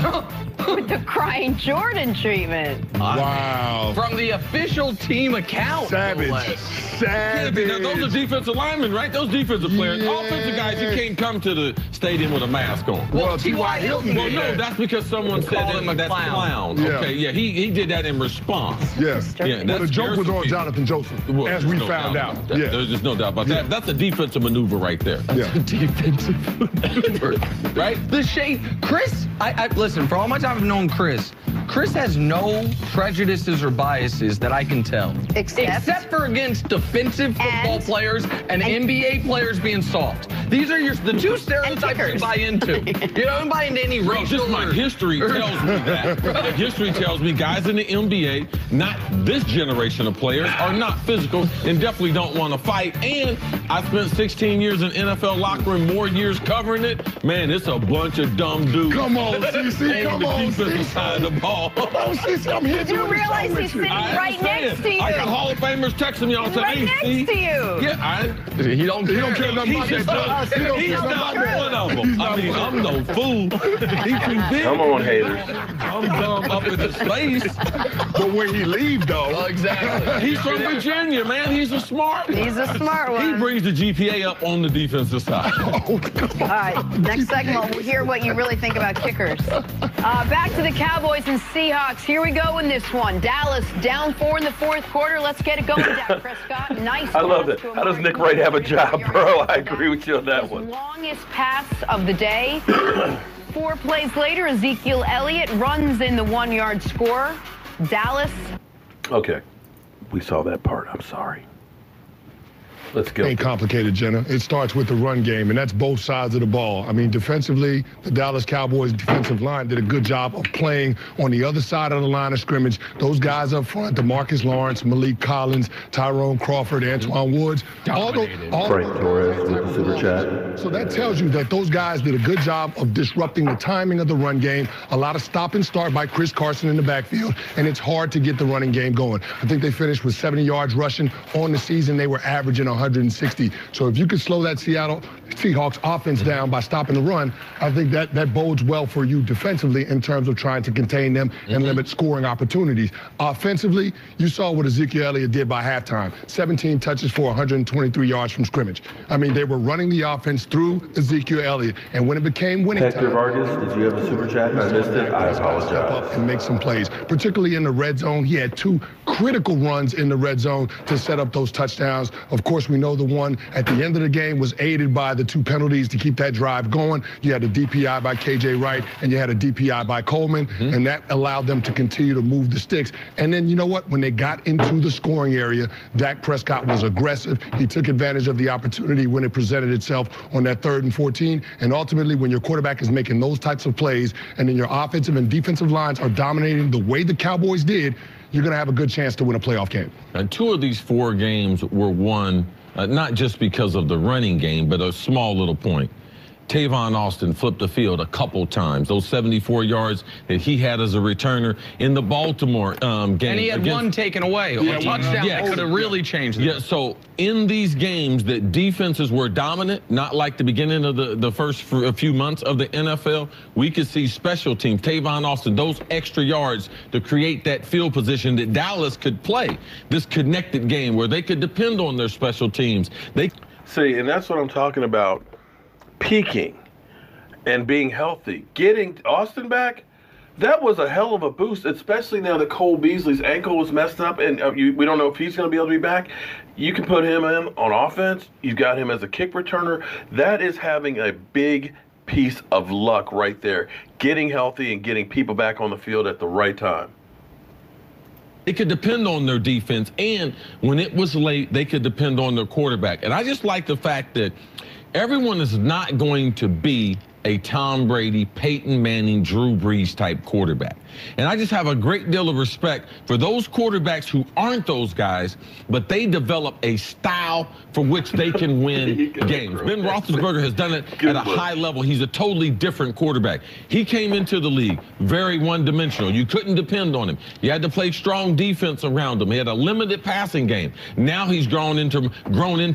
with the crying Jordan treatment. Wow. From the official team account. Savage. Savage. Now, those are defensive linemen, right? Those defensive players. Yeah. Offensive guys, you can't come to the stadium with a mask on. Well, T.Y. Hilton Well, did no, that. that's because someone said him a that's clown. Yeah. Okay, yeah, he did that in response. Yes. Yeah, Well, the joke was on people. Jonathan Joseph, Well, as there's we no found doubt out. about that. Yeah. There's just no doubt about that. That's a defensive maneuver right there. Yeah. Defensive maneuver, right? The shape, Chris. I listen. For all my time I've known Chris Chris has no prejudices or biases that I can tell. Except for against defensive football players and NBA players being soft. These are the two stereotypes you buy into. You don't buy into any racial. Just my history tells me that. History tells me guys in the NBA, not this generation of players, are not physical and definitely don't want to fight. And I spent 16 years in NFL locker room, more years covering it. Man, it's a bunch of dumb dudes. Come on, CC, come on, defensive side of the ball. Come on, CC, I'm here. Did you realize he's sitting right next to you? I got Hall of Famers texting me all the time. Right next to you. Yeah, He don't care nothing about that. He's not one of them. I mean, I'm no fool. He's too big. Come on, haters. I'm dumb up in his face. But when he leave, though. Exactly. He's from Virginia, man. He's a smart one. He's a smart one. He brings the GPA up on the defensive side. All right, next segment, we'll hear what you really think about kickers. Back to the Cowboys and Seahawks. Here we go in this one. Dallas down 4 in the fourth quarter. Let's get it going, Dak Prescott. Nice. I love that. How does Nick Wright have a job, bro? I agree with you on that one. Longest pass of the day. 4 plays later, Ezekiel Elliott runs in the 1-yard score. Dallas. Okay. We saw that part. I'm sorry. Let's go. Ain't complicated, Jenna. It starts with the run game, and that's both sides of the ball. I mean, defensively, the Dallas Cowboys defensive line did a good job of playing on the other side of the line of scrimmage. Those guys up front, DeMarcus Lawrence, Malik Collins, Tyrone Crawford, Antoine Woods. Frank Torres with the super chat. So that tells you that those guys did a good job of disrupting the timing of the run game. A lot of stop and start by Chris Carson in the backfield, and it's hard to get the running game going. I think they finished with 70 yards rushing on the season. They were averaging 160. So if you could slow that Seattle Seahawks offense down by stopping the run, I think that bodes well for you defensively in terms of trying to contain them and limit scoring opportunities. Offensively, you saw what Ezekiel Elliott did by halftime. 17 touches for 123 yards from scrimmage. I mean, they were running the offense through Ezekiel Elliott, and when it became winning Hector time, Vargas, did you have a super chat? I missed it. I step up apologize. and make some plays, particularly in the red zone. He had 2 critical runs in the red zone to set up those touchdowns. Of course, we know the one at the end of the game was aided by the 2 penalties to keep that drive going. You had a DPI by KJ Wright, and you had a DPI by Coleman, and that allowed them to continue to move the sticks. And then, you know what? When they got into the scoring area, Dak Prescott was aggressive. He took advantage of the opportunity when it presented itself on that 3rd and 14. And ultimately, when your quarterback is making those types of plays, and then your offensive and defensive lines are dominating the way the Cowboys did, you're going to have a good chance to win a playoff game. And 2 of these 4 games were won not just because of the running game, but a small little point. Tavon Austin flipped the field a couple times. Those 74 yards that he had as a returner in the Baltimore game. And he had one taken away. A touchdown that could have really changed it. Yeah, so in these games that defenses were dominant, not like the beginning of the first few months of the NFL, we could see special teams, Tavon Austin, those extra yards to create that field position that Dallas could play. This connected game where they could depend on their special teams. See, and that's what I'm talking about. Peaking and being healthy. Getting Austin back, that was a hell of a boost, especially now that Cole Beasley's ankle was messed up and we don't know if he's going to be able to be back. You can put him in on offense. You've got him as a kick returner. That is having a big piece of luck right there. Getting healthy and getting people back on the field at the right time. They could depend on their defense, and when it was late, they could depend on their quarterback. And I just like the fact that everyone is not going to be a Tom Brady, Peyton Manning, Drew Brees type quarterback. And I just have a great deal of respect for those quarterbacks who aren't those guys, but they develop a style for which they can win games. Ben Roethlisberger has done it at a high level. He's a totally different quarterback. He came into the league very one-dimensional. You couldn't depend on him. You had to play strong defense around him. He had a limited passing game. Now he's grown into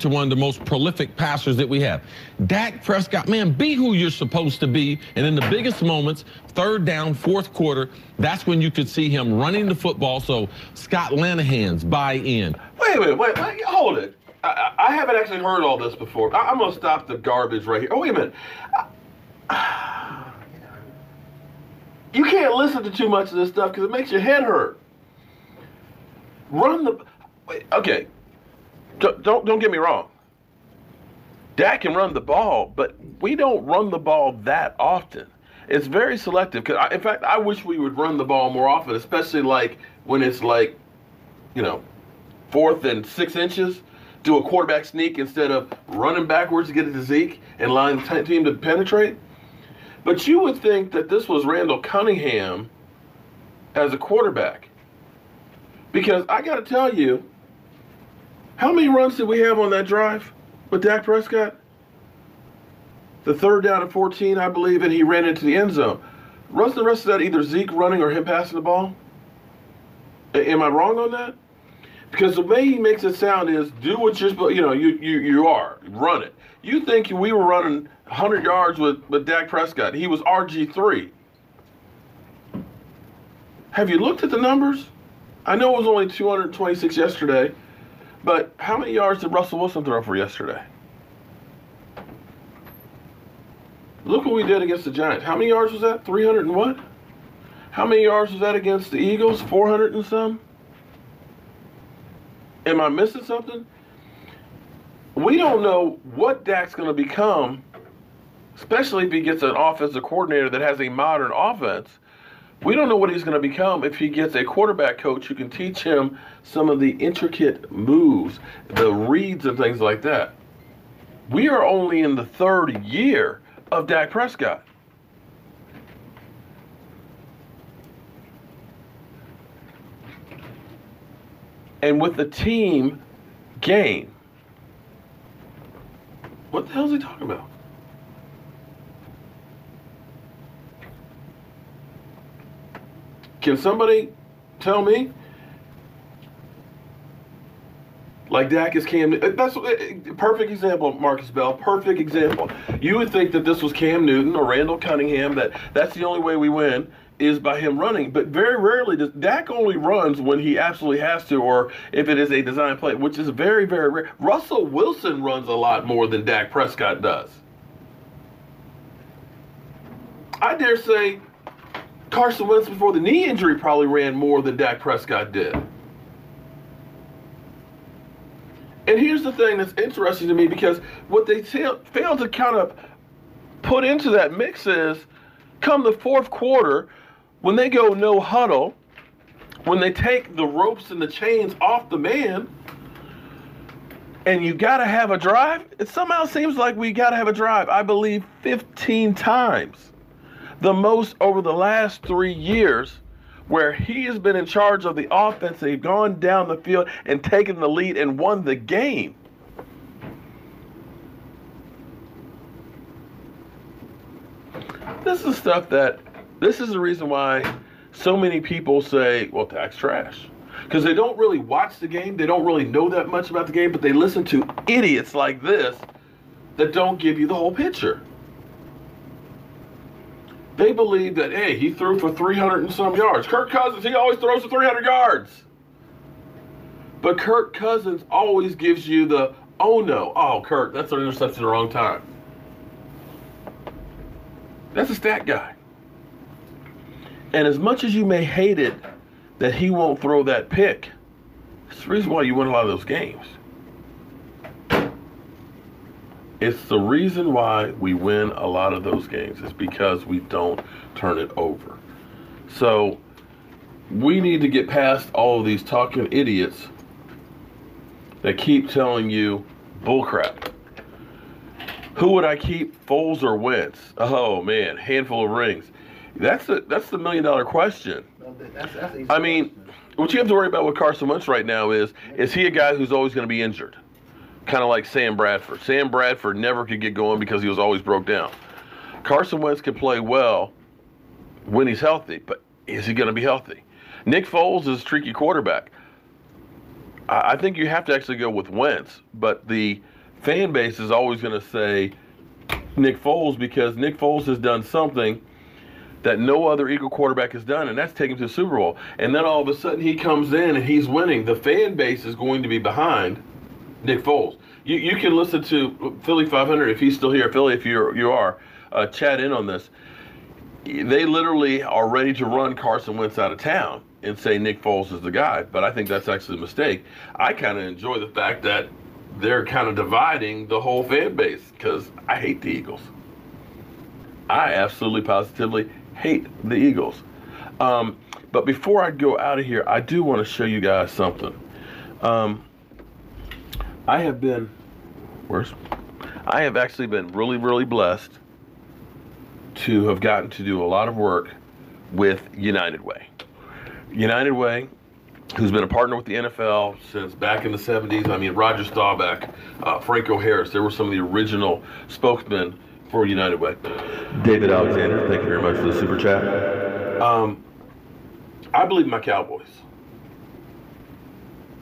one of the most prolific passers that we have. Dak Prescott, man, be who you're supposed to be. And in the biggest moments, 3rd down, 4th quarter, that's when you could see him running the football. So Scott Linehan's buy-in. Wait, hold it. I haven't actually heard all this before. I'm going to stop the garbage right here. Oh, wait a minute. You can't listen to too much of this stuff because it makes your head hurt. Okay. Don't get me wrong. Dak can run the ball, but we don't run the ball that often. It's very selective. In fact, I wish we would run the ball more often, especially like when it's like, 4th and 6 inches. Do a quarterback sneak instead of running backwards to get it to Zeke and allowing the team to penetrate. But you would think that this was Randall Cunningham as a quarterback. Because I got to tell you, how many runs did we have on that drive with Dak Prescott? The 3rd down and 14, I believe, and he ran into the end zone. Wasn't the rest of that either Zeke running or him passing the ball? Am I wrong on that? Because the way he makes it sound is do what you're supposed, you are, run it. You think we were running 100 yards with Dak Prescott. He was RG3. Have you looked at the numbers? I know it was only 226 yesterday, but how many yards did Russell Wilson throw for yesterday? Look what we did against the Giants. How many yards was that? 300 and what? How many yards was that against the Eagles? 400 and some? Am I missing something? We don't know what Dak's going to become, especially if he gets an offensive coordinator that has a modern offense. We don't know what he's going to become if he gets a quarterback coach who can teach him some of the intricate moves, the reads and things like that. We are only in the 3rd year of Dak Prescott. And with the team game, what the hell is he talking about? Can somebody tell me? Like Dak is Cam Newton. That's perfect example, Marcus Bell. Perfect example. You would think that this was Cam Newton or Randall Cunningham, that's the only way we win is by him running. But very rarely does Dak only runs when he absolutely has to, or if it is a design play, which is very, very rare. Russell Wilson runs a lot more than Dak Prescott does. I dare say Carson Wentz before the knee injury probably ran more than Dak Prescott did. And here's the thing that's interesting to me, because what they fail to kind of put into that mix is come the 4th quarter, when they go no huddle, when they take the ropes and the chains off the man, and you got to have a drive, it somehow seems like we got to have a drive, I believe 15 times. The most over the last 3 years, where he has been in charge of the offense. They've gone down the field and taken the lead and won the game. This is stuff this is the reason why so many people say, well, Dak's trash. Because they don't really watch the game. They don't really know that much about the game, but they listen to idiots like this that don't give you the whole picture. They believe that, hey, he threw for 300 and some yards. Kirk Cousins, he always throws for 300 yards. But Kirk Cousins always gives you the, oh no, oh, Kirk, that's an interception at the wrong time. That's a stat guy. And as much as you may hate it that he won't throw that pick, it's the reason why you win a lot of those games. It's the reason why we win a lot of those games. It's because we don't turn it over. So we need to get past all of these talking idiots that keep telling you bullcrap. Who would I keep, Foles or Wentz? Oh man, handful of rings. That's the $1 million question. That's I mean, what you have to worry about with Carson Wentz right now is he a guy who's always going to be injured? Kind of like Sam Bradford. Sam Bradford never could get going because he was always broke down. Carson Wentz can play well when he's healthy, but is he going to be healthy? Nick Foles is a streaky quarterback. I think you have to actually go with Wentz, but the fan base is always going to say Nick Foles because Nick Foles has done something that no other Eagle quarterback has done, and that's taken him to the Super Bowl. And then all of a sudden he comes in and he's winning. The fan base is going to be behind Nick Foles. You can listen to Philly 500 if he's still here. Philly, if you are, chat in on this. They literally are ready to run Carson Wentz out of town and say Nick Foles is the guy, but I think that's actually a mistake. I kind of enjoy the fact that they're kind of dividing the whole fan base because I hate the Eagles. I absolutely positively hate the Eagles. But before I go out of here, I do want to show you guys something. I have actually been really, really blessed to have gotten to do a lot of work with United Way. United Way, who's been a partner with the NFL since back in the 70s. I mean, Roger Staubach, Franco Harris, they were some of the original spokesmen for United Way. David Alexander, thank you very much for the super chat. I believe in my Cowboys.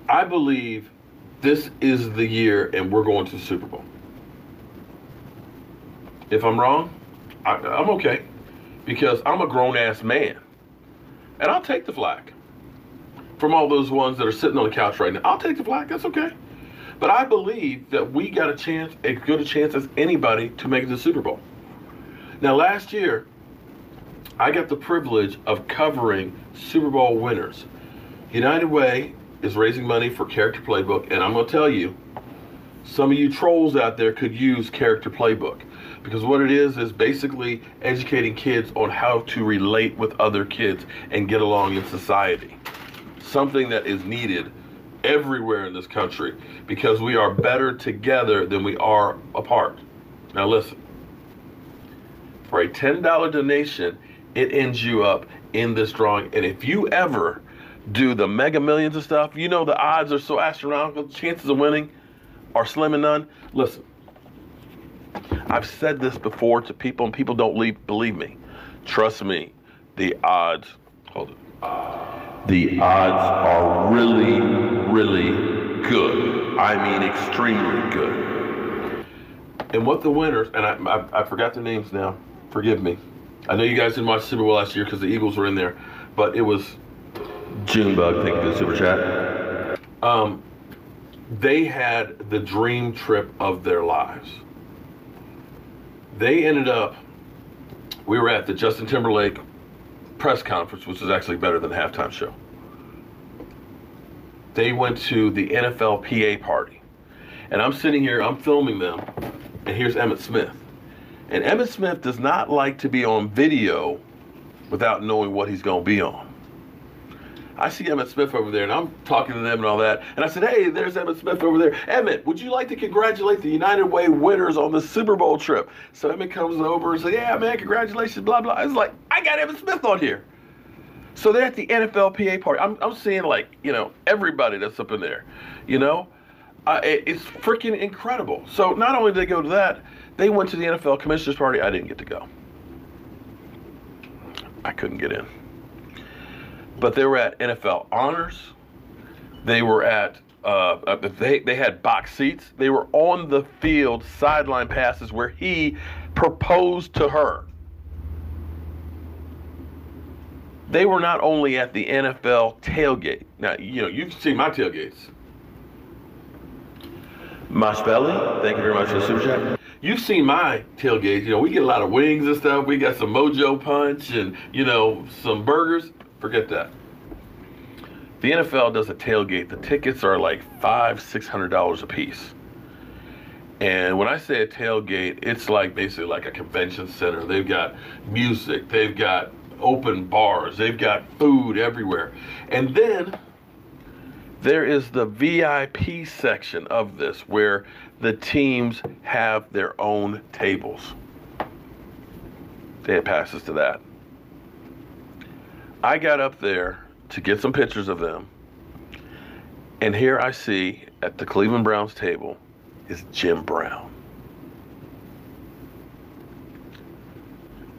I believe this is the year and we're going to the Super Bowl. If I'm wrong, I'm okay, because I'm a grown-ass man. And I'll take the flack from all those ones that are sitting on the couch right now. I'll take the flack, that's okay. But I believe that we got a chance, as good a chance as anybody, to make it to the Super Bowl. Now, last year, I got the privilege of covering Super Bowl winners. United Way is raising money for Character Playbook, and I'm going to tell you, some of you trolls out there could use Character Playbook, because what it is basically educating kids on how to relate with other kids and get along in society. Something that is needed everywhere in this country, because we are better together than we are apart. Now listen, for a $10 donation, it ends you up in this drawing. And if you ever do the Mega Millions and stuff, you know the odds are so astronomical, chances of winning are slim and none. Listen, I've said this before to people and people don't believe me. Trust me, the odds, the odds are really, really good. I mean, extremely good. And what the winners, and I forgot their names now, forgive me. I know you guys didn't watch Super Bowl last year because the Eagles were in there, but it was Junebug, thank you for the super chat. They had the dream trip of their lives. They ended up, we were at the Justin Timberlake press conference, which was actually better than the halftime show. They went to the NFL PA party. And I'm sitting here, I'm filming them, and here's Emmitt Smith. And Emmitt Smith does not like to be on video without knowing what he's going to be on. I see Emmitt Smith over there, and I'm talking to them and all that. And I said, hey, there's Emmitt Smith over there. Emmitt, would you like to congratulate the United Way winners on the Super Bowl trip? So Emmitt comes over and says, yeah, man, congratulations, blah, blah. I was like, I got Emmitt Smith on here. So they're at the NFL PA party. I'm seeing, like, you know, everybody that's up in there, you know. It's freaking incredible. So not only did they go to that, they went to the NFL commissioners party. I didn't get to go. I couldn't get in. But they were at NFL honors. They were at, they had box seats. They were on the field, sideline passes, where he proposed to her. They were not only at the NFL tailgate. Now, you know, you've seen my tailgates. Mosh Belly, thank you very much for the super chat. You've seen my tailgate. You know, we get a lot of wings and stuff. We got some Mojo Punch and, you know, some burgers. Forget that. The NFL does a tailgate. The tickets are like $500-$600 a piece. And when I say a tailgate, it's like basically like a convention center. They've got music. They've got open bars. They've got food everywhere. And then there is the VIP section of this where the teams have their own tables. They had passes to that. I got up there to get some pictures of them. And here I see at the Cleveland Browns table is Jim Brown.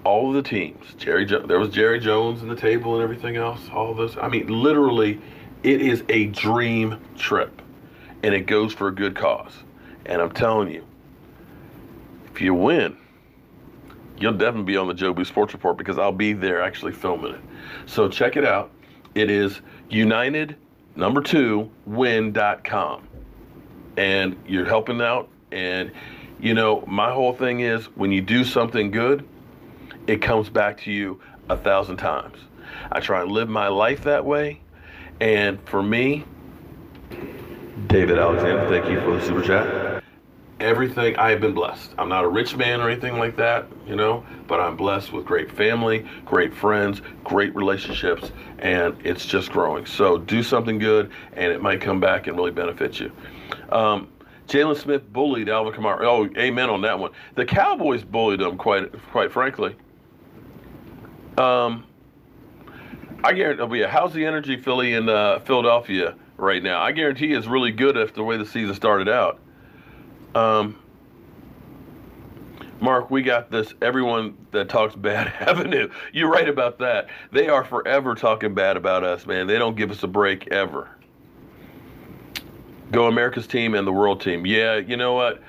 All of the teams, there was Jerry Jones in the table and everything else, all this. I mean, literally, it is a dream trip, and it goes for a good cause. And I'm telling you, if you win, you'll definitely be on the Joe Boo Sports Report, because I'll be there actually filming it. So check it out. It is United2win.com. And you're helping out. And, you know, my whole thing is when you do something good, it comes back to you 1,000 times. I try and live my life that way. And for me, David Alexander, thank you for the super chat. everything. I have been blessed. I'm not a rich man or anything like that, you know, but I'm blessed with great family, great friends, great relationships, and it's just growing. So do something good, and it might come back and really benefit you. Jalen Smith bullied Alvin Kamara. Oh, amen on that one. The Cowboys bullied him, quite frankly. I guarantee. Oh yeah, how's the energy, Philly in Philadelphia right now? I guarantee it's really good after the way the season started out. Mark, we got this. Everyone that talks bad Avenue. You're right about that. They are forever talking bad about us, man. They don't give us a break ever. Go America's team and the world team. Yeah, you know what?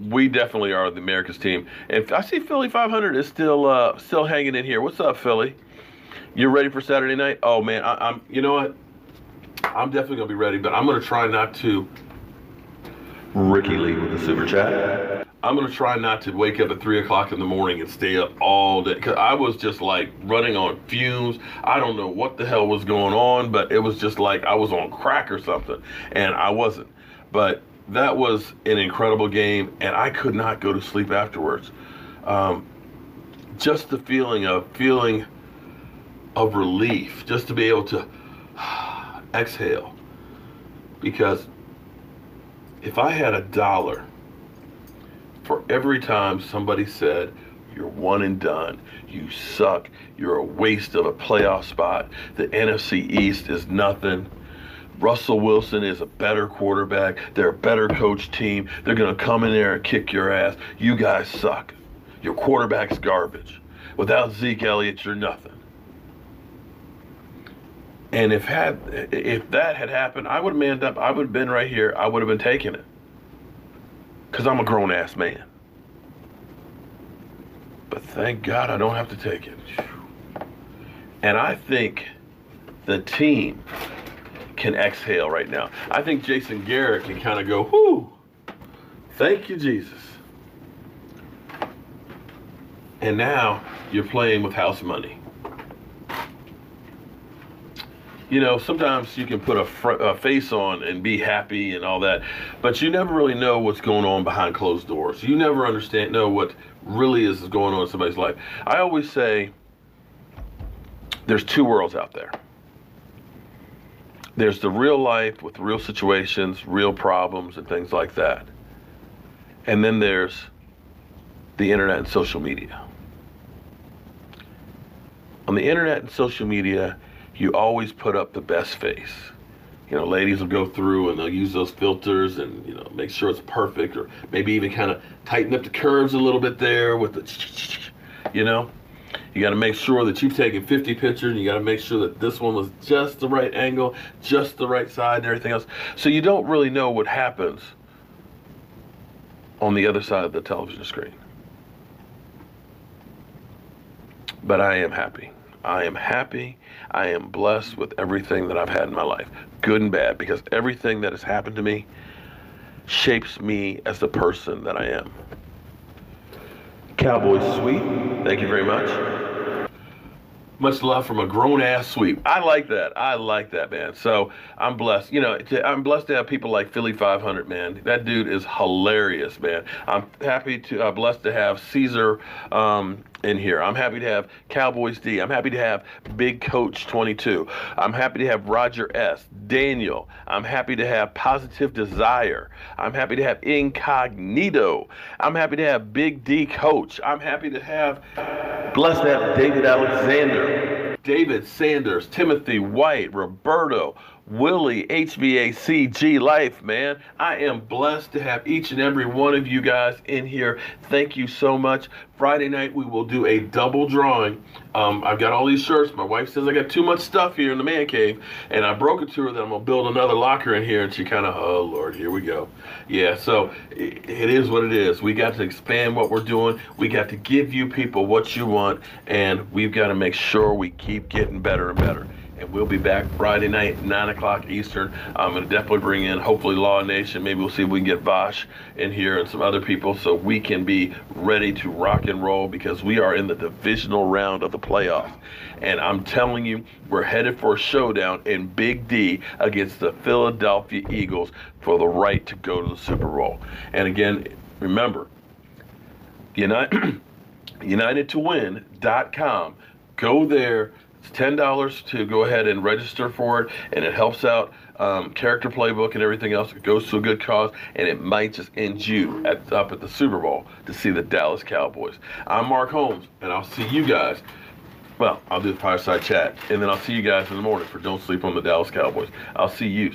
We definitely are the America's team. And I see Philly 500 is still hanging in here. What's up, Philly? You ready for Saturday night? Oh man, I'm. You know what? I'm definitely gonna be ready, but I'm gonna try not to. Ricky Lee with the super chat. I'm gonna try not to wake up at 3 o'clock in the morning and stay up all day, because I was just like running on fumes. I don't know what the hell was going on, but it was just like I was on crack or something, and I wasn't. But that was an incredible game, and I could not go to sleep afterwards. Just the feeling of relief, just to be able to exhale, because if I had $1 for every time somebody said, you're one and done, you suck, you're a waste of a playoff spot, the NFC East is nothing, Russell Wilson is a better quarterback, they're a better coach team, they're going to come in there and kick your ass, you guys suck, your quarterback's garbage, without Zeke Elliott, you're nothing. And if that had happened, I would have manned up. I would have been right here. I would have been taking it. Because I'm a grown-ass man. But thank God I don't have to take it. And I think the team can exhale right now. I think Jason Garrett can kind of go, whoo, thank you, Jesus. And now you're playing with house money. You know, sometimes you can put a face on and be happy and all that, but you never really know what's going on behind closed doors. You never know what really is going on in somebody's life. I always say there's two worlds out there. There's the real life with real situations, real problems, and things like that. And then there's the internet and social media. On the internet and social media, you always put up the best face. You know, ladies will go through and they'll use those filters and, you know, make sure it's perfect, or maybe even kind of tighten up the curves a little bit there with the, you know. You got to make sure that you've taken 50 pictures, and you got to make sure that this one was just the right angle, just the right side, and everything else. So you don't really know what happens on the other side of the television screen. But I am happy. I am happy. I am blessed with everything that I've had in my life, good and bad, because everything that has happened to me shapes me as the person that I am. Cowboys sweep. Thank you very much. Much love from a grown-ass sweep. I like that. I like that, man. So I'm blessed. You know, I'm blessed to have people like Philly 500, man. That dude is hilarious, man. I'm happy to, blessed to have Caesar in here. I'm happy to have Cowboys D. I'm happy to have Big Coach 22. I'm happy to have Roger S. Daniel. I'm happy to have Positive Desire. I'm happy to have Incognito. I'm happy to have Big D Coach. I'm happy to have, blessed to have David Alexander, David Sanders, Timothy White, Roberto, Willie, HVACG Life, man. I am blessed to have each and every one of you guys in here. Thank you so much. Friday night, we will do a double drawing. I've got all these shirts. My wife says I got too much stuff here in the man cave, and I broke it to her that I'm going to build another locker in here, and she kind of, oh, Lord, here we go. Yeah, so it is what it is. We got to expand what we're doing. We got to give you people what you want, and we've got to make sure we keep getting better and better. and we'll be back Friday night, 9 o'clock Eastern. I'm going to definitely bring in, hopefully, Law Nation. Maybe we'll see if we can get Vosh in here and some other people so we can be ready to rock and roll, because we are in the divisional round of the playoffs. And I'm telling you, we're headed for a showdown in Big D against the Philadelphia Eagles for the right to go to the Super Bowl. And again, remember, UnitedToWin.com. Go there. It's $10 to go ahead and register for it, and it helps out character playbook and everything else. It goes to a good cause, and it might just end you up at the Super Bowl to see the Dallas Cowboys. I'm Mark Holmes, and I'll see you guys. Well, I'll do the fireside chat, and then I'll see you guys in the morning for Don't Sleep on the Dallas Cowboys. I'll see you.